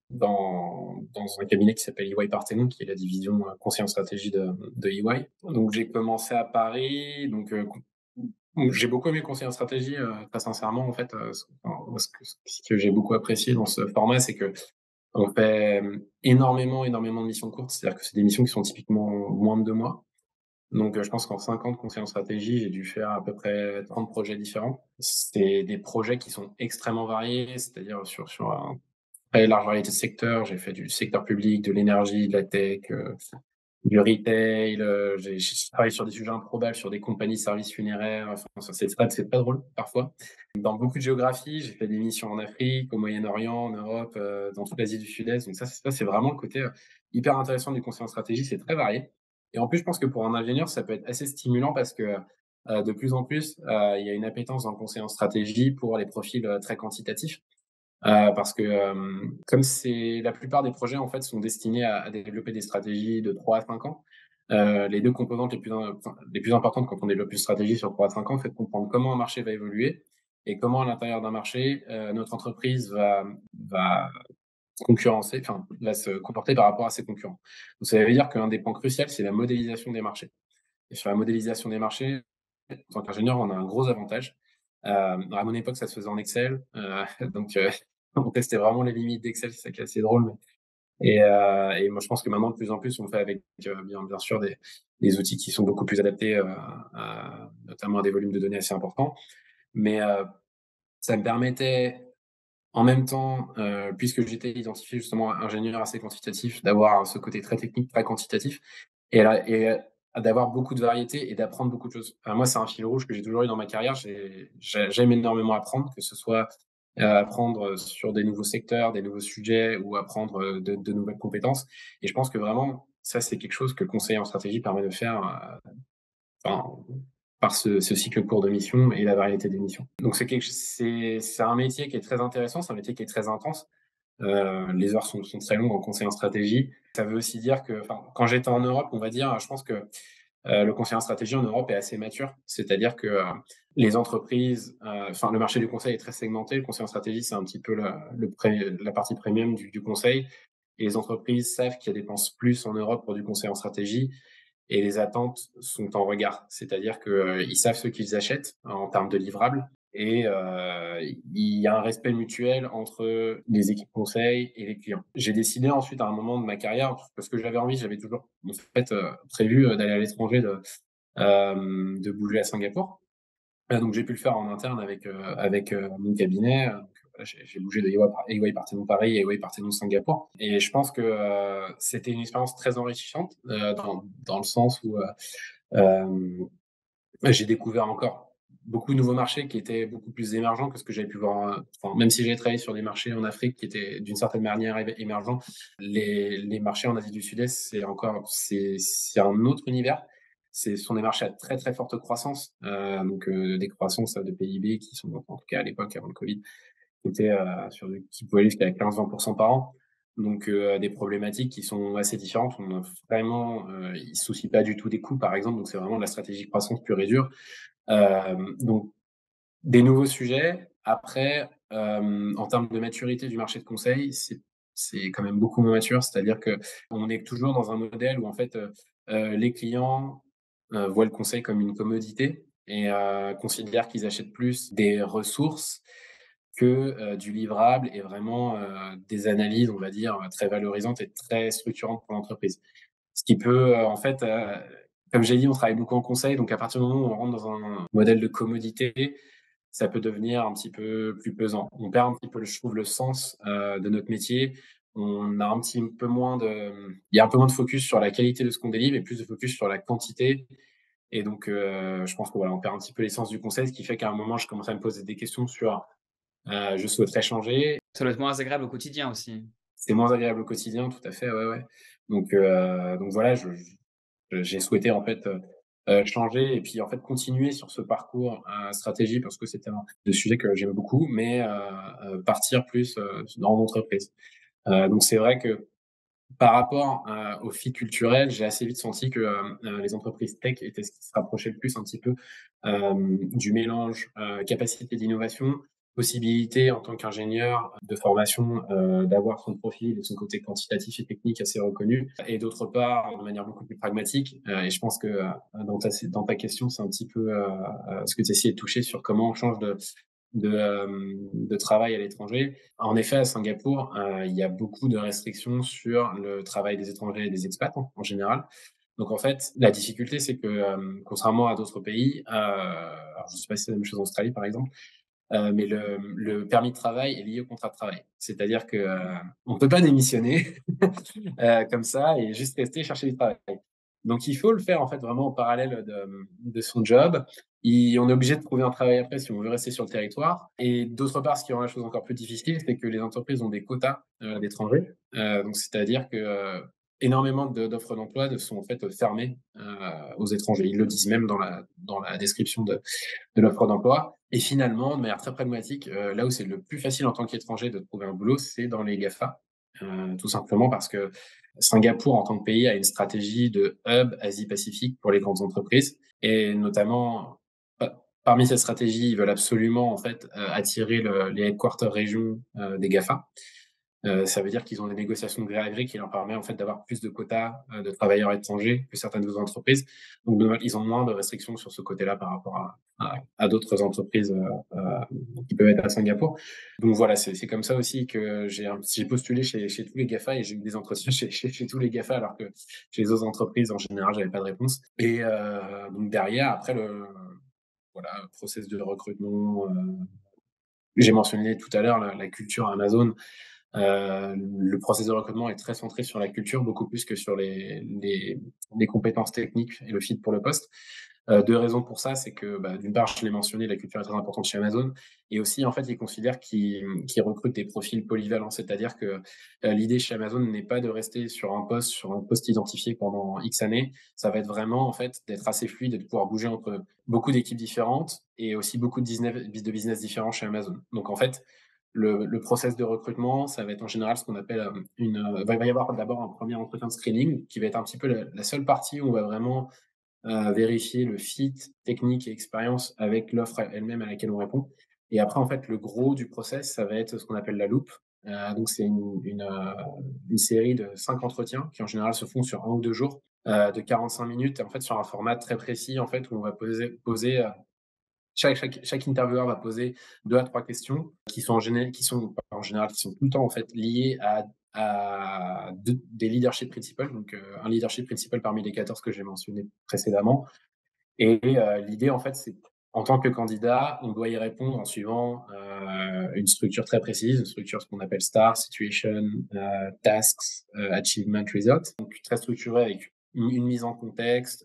dans un cabinet qui s'appelle EY Parthenon, qui est la division conseil en stratégie de EY. Donc, j'ai commencé à Paris. Donc, j'ai beaucoup aimé le conseil en stratégie, très sincèrement, en fait. Ce que j'ai beaucoup apprécié dans ce format, c'est que on fait énormément de missions courtes. C'est-à-dire que c'est des missions qui sont typiquement moins de 2 mois. Donc, je pense qu'en 5 ans de conseil en stratégie, j'ai dû faire à peu près 30 projets différents. C'est des projets qui sont extrêmement variés, c'est-à-dire sur un très large variété de secteurs. J'ai fait du secteur public, de l'énergie, de la tech, du retail, j'ai travaillé sur des sujets improbables, sur des compagnies de services funéraires. Enfin, ça c'est très drôle parfois. Dans beaucoup de géographies, j'ai fait des missions en Afrique, au Moyen-Orient, en Europe, dans toute l'Asie du Sud-Est. Donc ça, c'est vraiment le côté, hyper intéressant du conseil en stratégie, c'est très varié. Et en plus, je pense que pour un ingénieur, ça peut être assez stimulant parce que, de plus en plus, il y a une appétence dans le conseil en stratégie pour les profils, très quantitatifs. Parce que, comme c'est la plupart des projets, en fait, sont destinés à développer des stratégies de 3 à 5 ans. Les 2 composantes les plus importantes quand on développe une stratégie sur 3 à 5 ans, c'est de comprendre comment un marché va évoluer et comment à l'intérieur d'un marché, notre entreprise va concurrencer, enfin, va se comporter par rapport à ses concurrents. Donc ça veut dire qu'un des points cruciaux, c'est la modélisation des marchés. Et sur la modélisation des marchés, en tant qu'ingénieur, on a un gros avantage. À mon époque, ça se faisait en Excel, donc on testait vraiment les limites d'Excel, c'est ça qui est assez drôle. Et moi, je pense que maintenant, de plus en plus, on le fait avec bien sûr des outils qui sont beaucoup plus adaptés, notamment à des volumes de données assez importants. Mais ça me permettait, en même temps, puisque j'étais identifié justement ingénieur assez quantitatif, d'avoir ce côté très technique, très quantitatif, d'avoir beaucoup de variété et d'apprendre beaucoup de choses. Moi, c'est un fil rouge que j'ai toujours eu dans ma carrière. J'aime énormément apprendre, que ce soit apprendre sur des nouveaux secteurs, des nouveaux sujets ou apprendre de nouvelles compétences. Et je pense que vraiment, ça, c'est quelque chose que le conseiller en stratégie permet de faire, enfin, par ce cycle court de mission et la variété des missions. Donc c'est un métier qui est très intéressant, c'est un métier qui est très intense. Les heures sont très longues en conseil en stratégie. Ça veut aussi dire que, enfin, quand j'étais en Europe, on va dire, je pense que le conseil en stratégie en Europe est assez mature. C'est-à-dire que les entreprises, enfin, le marché du conseil est très segmenté. Le conseil en stratégie, c'est un petit peu la partie premium du conseil. Et les entreprises savent qu'elles dépensent plus en Europe pour du conseil en stratégie et les attentes sont en regard. C'est-à-dire qu'ils savent ce qu'ils achètent en termes de livrables et il y a un respect mutuel entre les équipes conseil et les clients. J'ai décidé ensuite à un moment de ma carrière, parce que j'avais envie, j'avais toujours en fait, prévu, d'aller à l'étranger, de bouger à Singapour. Donc j'ai pu le faire en interne avec mon cabinet. Donc voilà, j'ai bougé de EY Parthenon Paris à EY Parthenon Singapour et je pense que, c'était une expérience très enrichissante, dans le sens où, hem, j'ai découvert encore beaucoup de nouveaux marchés qui étaient beaucoup plus émergents que ce que j'avais pu voir, enfin, même si j'ai travaillé sur des marchés en Afrique qui étaient d'une certaine manière émergents, les marchés en Asie du Sud-Est, c'est un autre univers. Ce sont des marchés à très, très forte croissance, donc des croissances de PIB qui sont, en tout cas à l'époque avant le Covid, qui pouvaient aller jusqu'à 15-20 par an. Donc des problématiques qui sont assez différentes. On a vraiment, ils se soucient pas du tout des coûts, par exemple, donc c'est vraiment de la stratégie de croissance pure et dure. Donc des nouveaux sujets. Après, en termes de maturité du marché de conseil, c'est quand même beaucoup moins mature. C'est-à-dire qu'on est toujours dans un modèle où en fait, les clients, voient le conseil comme une commodité et considèrent qu'ils achètent plus des ressources que, du livrable et vraiment, des analyses, on va dire, très valorisantes et très structurantes pour l'entreprise. Ce qui peut, en fait, comme j'ai dit, on travaille beaucoup en conseil, donc à partir du moment où on rentre dans un modèle de commodité, ça peut devenir un petit peu plus pesant. On perd un petit peu, je trouve, le sens, de notre métier. On a un petit peu moins il y a un peu moins de focus sur la qualité de ce qu'on délivre et plus de focus sur la quantité et donc je pense que voilà, on perd un petit peu l'essence du conseil, ce qui fait qu'à un moment, je commence à me poser des questions sur, je souhaiterais changer. Ça doit être moins agréable au quotidien aussi. C'est moins agréable au quotidien, tout à fait, ouais, ouais. Donc voilà, j'ai souhaité en fait, changer et puis en fait continuer sur ce parcours, stratégie parce que c'était un des sujets que j'aimais beaucoup, mais partir plus, dans l'entreprise. Donc c'est vrai que par rapport, au fit culturel, j'ai assez vite senti que, les entreprises tech étaient ce qui se rapprochait le plus un petit peu, du mélange, capacité d'innovation possibilité en tant qu'ingénieur de formation, d'avoir son profil et son côté quantitatif et technique assez reconnu et d'autre part, de manière beaucoup plus pragmatique, et je pense que, dans ta question, c'est un petit peu, ce que tu essayais de toucher sur comment on change de travail à l'étranger. En effet, à Singapour, il y a beaucoup de restrictions sur le travail des étrangers et des expats en général. Donc en fait, la difficulté, c'est que, contrairement à d'autres pays, alors je ne sais pas si c'est la même chose en Australie, par exemple, mais le permis de travail est lié au contrat de travail. C'est-à-dire que, on peut pas démissionner, comme ça et juste rester chercher du travail. Donc il faut le faire en fait vraiment en parallèle de son job. On est obligé de trouver un travail après si on veut rester sur le territoire et d'autre part, ce qui rend la chose encore plus difficile, c'est que les entreprises ont des quotas, d'étrangers. Donc c'est-à-dire que, énormément d'offres d'emploi sont en fait fermées, aux étrangers. Ils le disent même dans la description de l'offre d'emploi. Et finalement, de manière très pragmatique, là où c'est le plus facile en tant qu'étranger de trouver un boulot, c'est dans les GAFA. Tout simplement parce que Singapour, en tant que pays, a une stratégie de hub Asie-Pacifique pour les grandes entreprises. Et notamment, parmi cette stratégie, ils veulent absolument en fait attirer les headquarters régions des GAFA. Ça veut dire qu'ils ont des négociations de gré à gré qui leur permet en fait d'avoir plus de quotas de travailleurs étrangers que certaines autres entreprises. Donc ils ont moins de restrictions sur ce côté-là par rapport à d'autres entreprises qui peuvent être à Singapour. Donc voilà, c'est comme ça aussi que j'ai postulé chez tous les GAFA et j'ai eu des entretiens chez tous les GAFA alors que chez les autres entreprises en général j'avais pas de réponse. Et donc derrière, après voilà, process de recrutement, j'ai mentionné tout à l'heure la culture Amazon. Le processus de recrutement est très centré sur la culture, beaucoup plus que sur les compétences techniques et le fit pour le poste. 2 raisons pour ça, c'est que, bah, d'une part, je l'ai mentionné, la culture est très importante chez Amazon et aussi, en fait, ils considèrent qu'ils recrutent des profils polyvalents. C'est-à-dire que, l'idée chez Amazon n'est pas de rester sur un poste identifié pendant X années. Ça va être vraiment, en fait, d'être assez fluide et de pouvoir bouger entre beaucoup d'équipes différentes et aussi beaucoup de business différents chez Amazon. Donc en fait, le process de recrutement, ça va être en général ce qu'on appelle il va y avoir d'abord un premier entretien de screening qui va être un petit peu la seule partie où on va vraiment vérifier le fit technique et expérience avec l'offre elle-même à laquelle on répond. Et après, en fait, le gros du process, ça va être ce qu'on appelle la loupe. Donc, c'est une série de 5 entretiens qui, en général, se font sur 1 ou 2 jours, de 45 minutes, et en fait, sur un format très précis, en fait, où on va poser chaque intervieweur va poser 2 à 3 questions qui sont tout le temps en fait liées à des leadership principles, donc un leadership principal parmi les 14 que j'ai mentionnés précédemment. Et l'idée en fait, c'est en tant que candidat, on doit y répondre en suivant une structure très précise, une structure ce qu'on appelle STAR, Situation, Tasks, Achievement, Result. Donc très structuré avec une mise en contexte,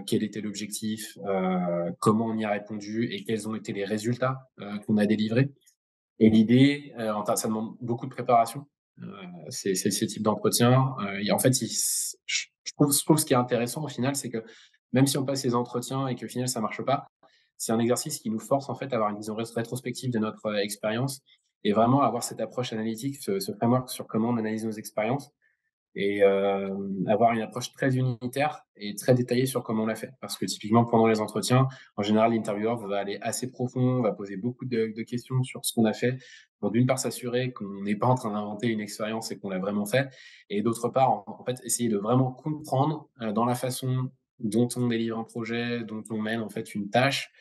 quel était l'objectif, comment on y a répondu et quels ont été les résultats qu'on a délivrés. Et l'idée, ça demande beaucoup de préparation. Ces types d'entretiens. Et en fait, je trouve ce qui est intéressant au final, c'est que même si on passe ces entretiens et qu'au final ça marche pas, c'est un exercice qui nous force en fait à avoir une vision rétrospective de notre expérience et vraiment avoir cette approche analytique, ce framework sur comment on analyse nos expériences et avoir une approche très unitaire et très détaillée sur comment on l'a fait. Parce que typiquement, pendant les entretiens, en général, l'intervieweur va aller assez profond, va poser beaucoup de questions sur ce qu'on a fait, pour d'une part s'assurer qu'on n'est pas en train d'inventer une expérience et qu'on l'a vraiment fait, et d'autre part, en fait, essayer de vraiment comprendre dans la façon dont on délivre un projet, dont on mène en fait une tâche,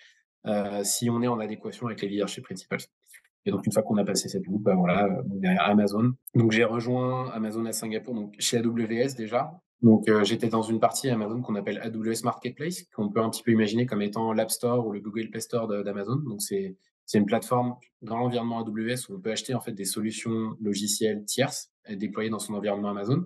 si on est en adéquation avec les leadership principles. Et donc, une fois qu'on a passé cette loupe, bah voilà, derrière Amazon. Donc, j'ai rejoint Amazon à Singapour, donc chez AWS déjà. Donc, j'étais dans une partie Amazon qu'on appelle AWS Marketplace, qu'on peut un petit peu imaginer comme étant l'App Store ou le Google Play Store d'Amazon. Donc, c'est une plateforme dans l'environnement AWS où on peut acheter en fait des solutions logicielles tierces déployées dans son environnement Amazon.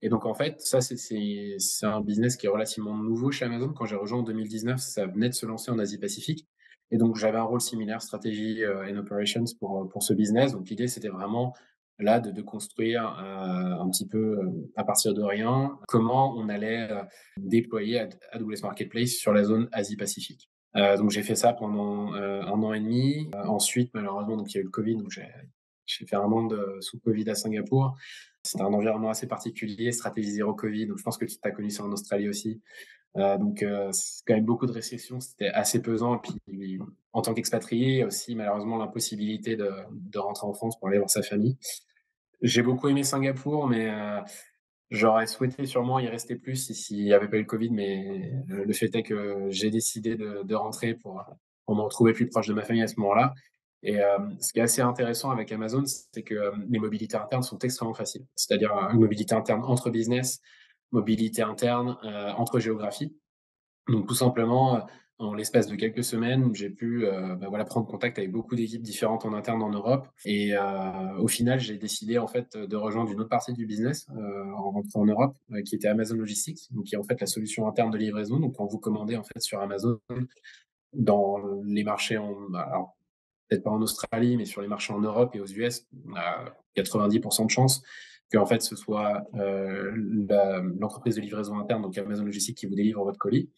Et donc, en fait, ça, c'est un business qui est relativement nouveau chez Amazon. Quand j'ai rejoint en 2019, ça venait de se lancer en Asie-Pacifique. Et donc, j'avais un rôle similaire, stratégie and operations pour ce business. Donc, l'idée, c'était vraiment là de construire un petit peu à partir de rien comment on allait déployer AWS Marketplace sur la zone Asie-Pacifique. Donc, j'ai fait ça pendant 1 an et demi. Ensuite, malheureusement, donc, il y a eu le Covid. Donc, j'ai fait un an sous Covid à Singapour. C'est un environnement assez particulier, stratégie zéro Covid. Donc, je pense que tu as connu ça en Australie aussi. C'est quand même beaucoup de restrictions, c'était assez pesant. Et puis, en tant qu'expatrié, aussi malheureusement l'impossibilité de rentrer en France pour aller voir sa famille. J'ai beaucoup aimé Singapour, mais j'aurais souhaité sûrement y rester plus s'il n'y avait pas eu le Covid, mais le fait est que j'ai décidé de rentrer pour me retrouver plus proche de ma famille à ce moment-là. Et ce qui est assez intéressant avec Amazon, c'est que les mobilités internes sont extrêmement faciles. C'est-à-dire une mobilité interne entre business, mobilité interne entre géographies. Donc tout simplement, en l'espace de quelques semaines, j'ai pu, voilà, prendre contact avec beaucoup d'équipes différentes en interne en Europe et au final, j'ai décidé en fait, de rejoindre une autre partie du business, en rentrant en Europe, qui était Amazon Logistics, donc qui est en fait la solution interne de livraison. Donc quand vous commandez en fait sur Amazon dans les marchés alors peut-être pas en Australie, mais sur les marchés en Europe et aux US, on a 90 de chances qu'en fait ce soit, l'entreprise de livraison interne, donc Amazon Logistics, qui vous délivre votre colis.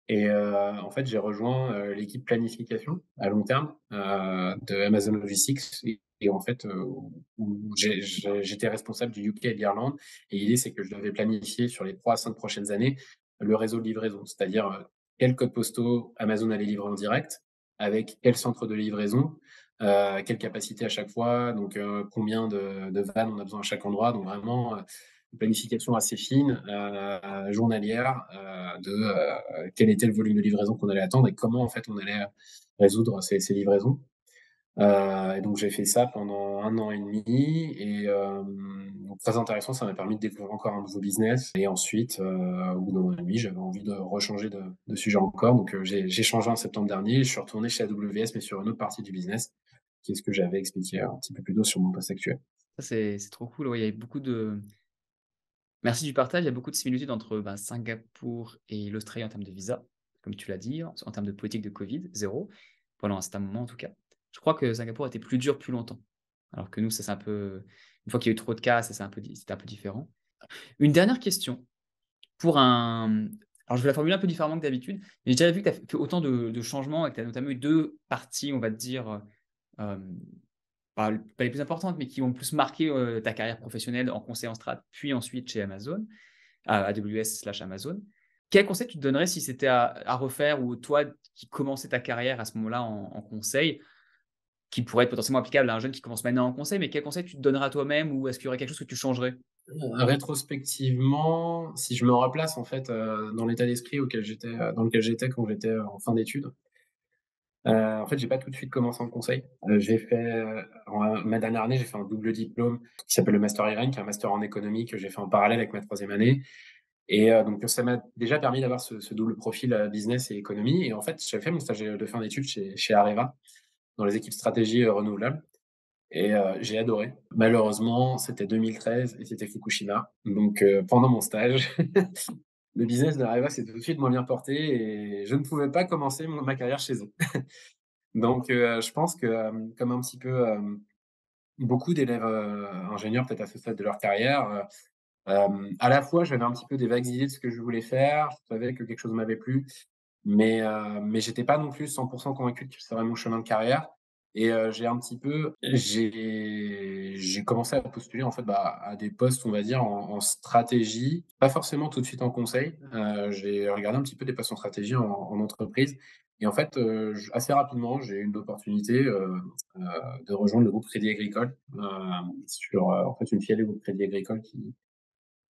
Et en fait, j'ai rejoint, l'équipe planification à long terme, de Amazon Logistics et en fait, où j'étais responsable du UK et de l'Irlande et l'idée, c'est que je devais planifier sur les 3 à 5 prochaines années le réseau de livraison. C'est-à-dire, quels codes postaux Amazon allait livrer en direct, avec quel centre de livraison, quelle capacité à chaque fois, donc combien de vannes on a besoin à chaque endroit. Donc vraiment, une planification assez fine, journalière, quel était le volume de livraison qu'on allait attendre et comment en fait on allait résoudre ces livraisons. Et donc j'ai fait ça pendant 1 an et demi et donc très intéressant, ça m'a permis de découvrir encore un nouveau business et ensuite, au bout d'1 an et demi, j'avais envie de rechanger de sujet encore donc j'ai changé en septembre dernier et je suis retourné chez AWS mais sur une autre partie du business, qui est ce que j'avais expliqué un petit peu plus tôt sur mon poste actuel. Ça, c'est trop cool, ouais, il y avait beaucoup de merci du partage. Il y a beaucoup de similitudes entre, Singapour et l'Australie en termes de visa, comme tu l'as dit, en termes de politique de Covid, 0, pendant un certain moment en tout cas. Je crois que Singapour était plus dur plus longtemps, alors que nous, ça c'est un peu une fois qu'il y a eu trop de cas, ça c'est un peu di c'était un peu différent. Une dernière question pour un alors je vais la formuler un peu différemment que d'habitude, mais j'ai déjà vu que tu as fait autant de changements et que tu as notamment eu 2 parties, on va dire, hem, pas les plus importantes, mais qui ont le plus marqué, ta carrière professionnelle en conseil en strat, puis ensuite chez Amazon. AWS/Amazon. Quel conseil tu te donnerais si c'était à refaire ou toi qui commençais ta carrière à ce moment-là en conseil, qui pourrait être potentiellement applicable à un jeune qui commence maintenant en conseil, mais quel conseil tu te donnerais à toi-même ou est-ce qu'il y aurait quelque chose que tu changerais? Rétrospectivement, si je me replace en fait, dans l'état d'esprit dans lequel j'étais quand j'étais, en fin d'études, en fait, j'ai pas tout de suite commencé en conseil. J'ai fait, en ma dernière année, j'ai fait un double diplôme qui s'appelle le master IREN, qui est un master en économie que j'ai fait en parallèle avec ma troisième année et donc ça m'a déjà permis d'avoir ce double profil, business et économie et en fait, j'avais fait mon stage, de fin d'études chez Areva, dans les équipes stratégie, renouvelables et j'ai adoré. Malheureusement, c'était 2013 et c'était Fukushima. Donc pendant mon stage, le business d'Areva s'est tout de suite moins bien porté et je ne pouvais pas commencer ma carrière chez eux. Donc je pense que, comme un petit peu, beaucoup d'élèves, ingénieurs peut-être à ce stade de leur carrière, à la fois j'avais un petit peu des vagues idées de ce que je voulais faire. Je savais que quelque chose m'avait plu, mais j'étais pas non plus 100 convaincu que ce serait mon chemin de carrière et j'ai commencé à postuler en fait, à des postes, on va dire, en stratégie, pas forcément tout de suite en conseil. J'ai regardé un petit peu des postes en stratégie en entreprise et en fait, j assez rapidement, j'ai eu une opportunité, heu, de rejoindre le groupe Crédit Agricole, sur, en fait, une filiale du groupe Crédit Agricole qui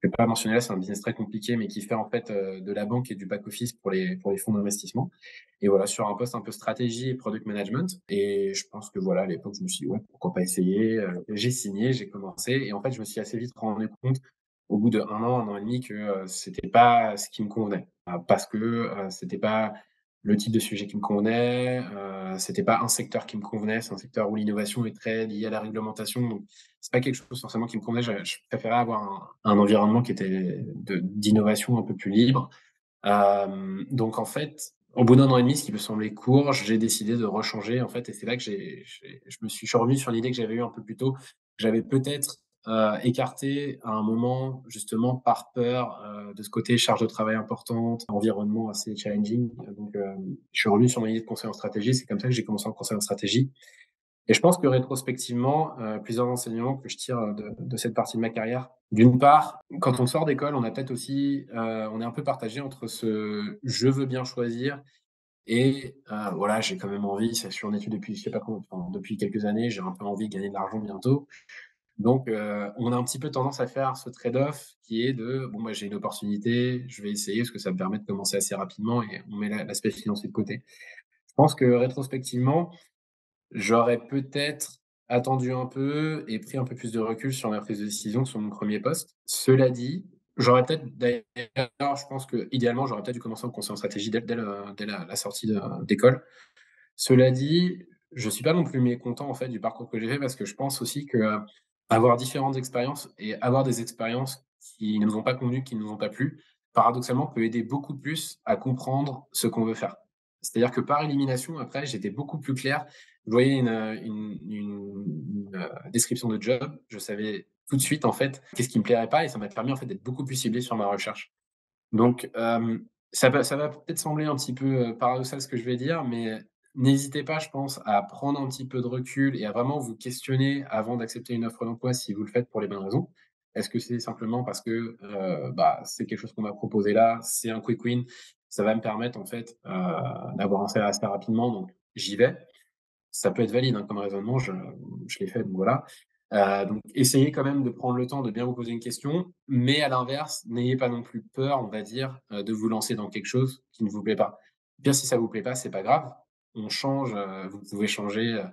je vais pas mentionner là, c'est un business très compliqué, mais qui fait en fait, de la banque et du back office pour les fonds d'investissement et voilà, sur un poste un peu stratégie et product management et je pense que voilà, à l'époque, je me suis dit: «Ouais, pourquoi pas essayer?» J'ai signé, j'ai commencé et en fait, je me suis assez vite rendu compte, au bout d'1 an et demi que, c'était pas ce qui me convenait. Parce que, c'était pas le type de sujet qui me convenait, c'était pas un secteur qui me convenait. C'est un secteur où l'innovation est très liée à la réglementation, donc c'est pas quelque chose forcément qui me convenait. Je préférais avoir un environnement qui était d'innovation un peu plus libre. Donc en fait, au bout d'1 an et demi, ce qui me semblait court, j'ai décidé de rechanger en fait et c'est là que je suis revenu sur l'idée que j'avais eue un peu plus tôt, que j'avais peut-être, écartée à un moment justement par peur, de ce côté charge de travail importante, environnement assez challenging, donc je suis revenu sur mon idée de conseil en stratégie. C'est comme ça que j'ai commencé en conseil en stratégie Et je pense que rétrospectivement, plusieurs enseignements que je tire, de cette partie de ma carrière. D'une part, quand on sort d'école, on a peut-être aussi, on est un peu partagé entre ce «je veux bien choisir» et voilà, j'ai quand même envie, ça je suis en études depuis je sais pas combien enfin, depuis quelques années, j'ai un peu envie de gagner de l'argent bientôt. Donc on a un petit peu tendance à faire ce trade-off qui est de: «Bon, bah, j'ai une opportunité, je vais essayer parce que ça me permet de commencer assez rapidement» et on met l'aspect financier de côté. Je pense que rétrospectivement, j'aurais peut-être attendu un peu et pris un peu plus de recul sur ma prise de décision sur mon premier poste. Cela dit, j'aurais peut-être d'ailleurs, je pense qu'idéalement, j'aurais peut-être dû commencer en conseil en stratégie dès la sortie d'école. Cela dit, je suis pas non plus mécontent, en fait, du parcours que j'ai fait parce que je pense aussi que, avoir différentes expériences et avoir des expériences qui ne nous ont pas convenus, qui ne nous ont pas plu, paradoxalement, peut aider beaucoup plus à comprendre ce qu'on veut faire. C'est-à-dire que par élimination, après, j'étais beaucoup plus clair. Je voyais description de job, je savais tout de suite, en fait, qu'est-ce qui me plairait pas et ça m'a permis, en fait, d'être beaucoup plus ciblé sur ma recherche. Donc, ça va peut-être sembler un petit peu, paradoxal ce que je vais dire, mais n'hésitez pas, je pense, à prendre un petit peu de recul et à vraiment vous questionner avant d'accepter une offre d'emploi si vous le faites pour les bonnes raisons. Est-ce que c'est simplement parce que, bah, c'est quelque chose qu'on m'a proposé là, c'est un quick win, ça va me permettre en fait, d'avoir un salaire assez rapidement, donc j'y vais. Ça peut être valide, hein, comme raisonnement, je l'ai fait, donc voilà. Donc essayez quand même de prendre le temps de bien vous poser une question, mais à l'inverse, n'ayez pas non plus peur, on va dire, de vous lancer dans quelque chose qui ne vous plaît pas. Bien si ça vous plaît pas, c'est pas grave, on change, vous pouvez changer,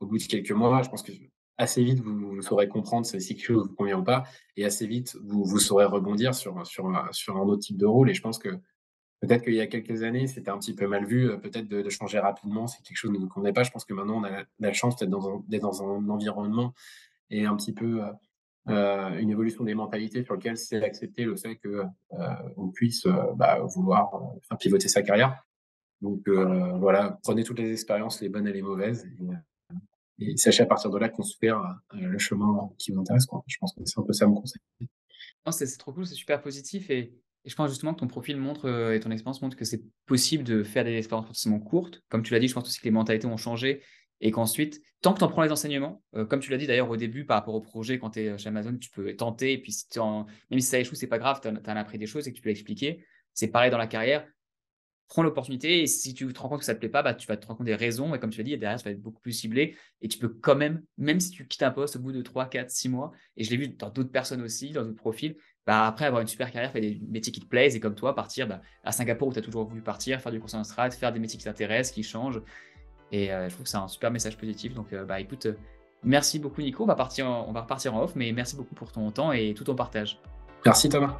au bout de quelques mois. Je pense que assez vite, vous saurez comprendre si quelque chose vous convient ou pas et assez vite, vous saurez rebondir sur un autre type de rôle et je pense que peut-être qu'il y a quelques années, c'était un petit peu mal vu, peut-être de changer rapidement si quelque chose ne nous convenait pas. Je pense que maintenant on a la chance d'être dans un environnement et un petit peu, une évolution des mentalités sur lequel c'est accepter le fait que, on puisse, bah, vouloir, faire pivoter sa carrière. Donc voilà, prenez toutes les expériences, les bonnes et les mauvaises et sachez à partir de là construire, le chemin qui vous intéresse, quoi. Je pense que c'est un peu ça mon conseil. Non, c'est trop cool, c'est super positif et je pense justement que ton profil montre, et ton expérience montre que c'est possible de faire des expériences forcément courtes. Comme tu l'as dit, je pense aussi que les mentalités ont changé et qu'ensuite, tant que tu en prends les enseignements, comme tu l'as dit d'ailleurs au début par rapport au projet quand tu es, chez Amazon, tu peux tenter et puis si tu en même si ça échoue, c'est pas grave, tu en as appris des choses et que tu peux expliquer. C'est pareil dans la carrière. Prends l'opportunité et si tu te rends compte que ça te plaît pas, bah, tu vas te rendre compte des raisons et comme tu l'as dit, derrière, ça va être beaucoup plus ciblé et tu peux quand même, même si tu quittes un poste au bout de 3, 4, 6 mois et je l'ai vu dans d'autres personnes aussi, dans d'autres profils, bah, après avoir une super carrière, faire des métiers qui te plaisent et comme toi, partir, bah, à Singapour où tu as toujours voulu partir, faire du conseil en strat, faire des métiers qui t'intéressent, qui changent et je trouve que c'est un super message positif donc bah, écoute, merci beaucoup Nico, on va repartir en off mais merci beaucoup pour ton temps et tout ton partage. Merci Thomas.